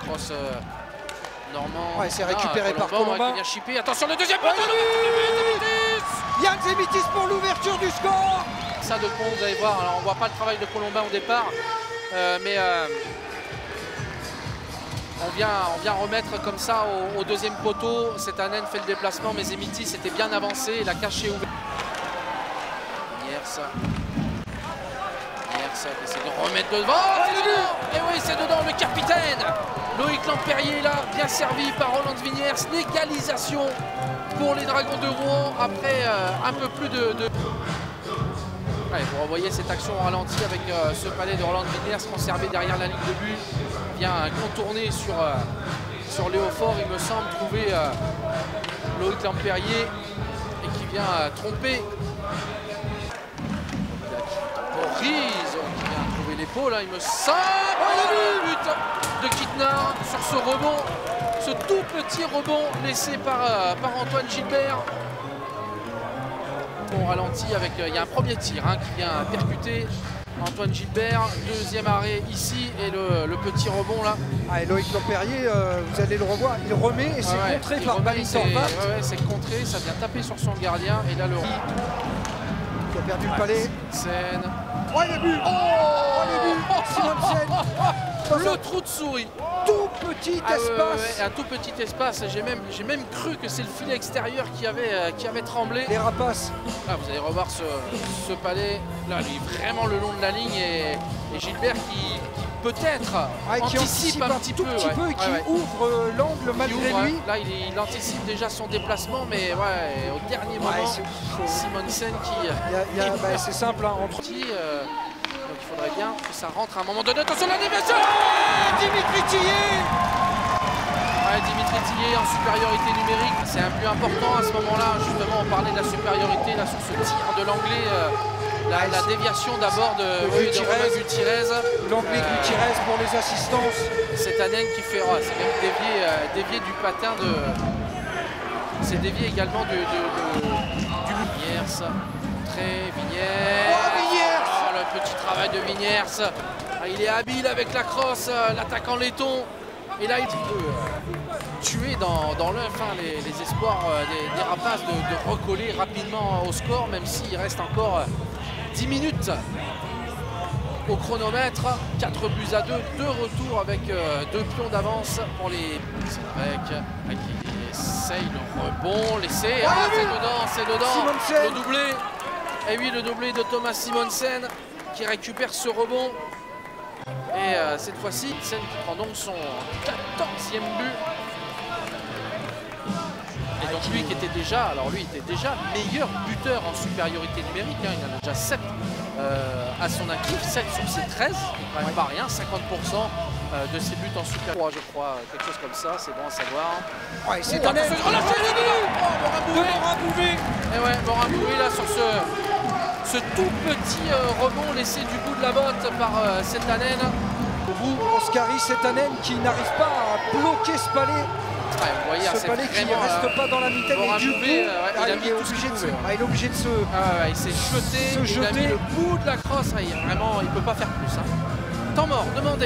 cross normand. Ouais, c'est récupéré par Colombin. Qui vient chipper. Attention, le deuxième poteau, Yann Yann Zemitis pour l'ouverture du score. Ça de pont, vous allez voir. Alors, on voit pas le travail de Colombin au départ, mais on vient remettre comme ça au deuxième poteau. Setanen fait le déplacement, mais Zemitis était bien avancé. Il a caché ouvert. Niers qui essaie de remettre devant. C'est dedans. Et oui, c'est dedans, le capitaine Loïc Lampérier là, bien servi par Roland Viniers. L'égalisation pour les Dragons de Rouen après un peu plus de... Allez, vous revoyez cette action au ralenti avec ce palais de Roland Viniers conservé derrière la ligne de but. Il vient contourner sur Léofort, il me semble, trouver Loïc Lampérier et qui vient tromper. Temporise, qui vient trouver l'épaule, il me semble. Le but de Kitnar sur ce rebond, ce tout petit rebond laissé par Antoine Gilbert. On ralentit avec, il y a un premier tir qui vient percuter Antoine Gilbert, deuxième arrêt ici et le petit rebond là. Ah, et Loïc Lampérier, vous allez le revoir, il remet et c'est contré par Balisson. C'est contré, ça vient taper sur son gardien et là le qui a perdu le palais. Scène. Oh le but, Simonsen. Le trou de souris. Tout petit espace. Un tout petit espace. J'ai même cru que c'est le filet extérieur qui avait tremblé. Les rapaces. Là, vous allez revoir ce palais. Là, il est vraiment le long de la ligne et Gilbert qui peut-être anticipe un petit peu et qui ouvre l'angle malgré lui. Là, il anticipe déjà son déplacement, mais au dernier moment, Simonsen qui... c'est simple, entre... donc il faudrait bien que ça rentre à un moment donné. Attention, la déviation. Dimitri Tillet. Dimitri Tillet en supériorité numérique. C'est un but important à ce moment-là. Justement, on parlait de la supériorité là, sur ce tir de l'anglais. La déviation d'abord de Gutiérrez. L'anglais Gutiérrez pour les assistances. Setanen qui fait, c'est même dévié du patin de... C'est dévié également du Viniers. Très Viniers. Le petit travail de Viniers. Il est habile avec la crosse, l'attaquant laiton. Et là, il peut tuer dans l'œuf les espoirs des Rapaces de recoller rapidement au score, même s'il reste encore 10 minutes au chronomètre. 4 buts à 2, de retour avec 2 pions d'avance pour les... C'est qui essaye le rebond, laissé. C'est dedans, Simonsen. Le doublé. Et oui, le doublé de Thomas Simonsen qui récupère ce rebond. Et cette fois-ci, Sen qui prend donc son 14e but. Et donc lui qui était déjà, meilleur buteur en supériorité numérique. Il en a déjà 7 à son actif, 7 sur ses 13, quand même pas rien, 50% de ses buts en super 3, je crois, quelque chose comme ça, c'est bon à savoir. C'est un Morin Bouvet. Et Morin Bouvet là sur ce tout petit rebond laissé du bout de la botte par Setanen. Oscari Setanen qui n'arrive pas à bloquer ce palais. Vous voyez, ce palais qui ne reste pas dans la mitaine et du coup, il est obligé de se... il s'est jeté, il a mis le bout de la crosse, il ne peut pas faire plus. Temps mort, demandez.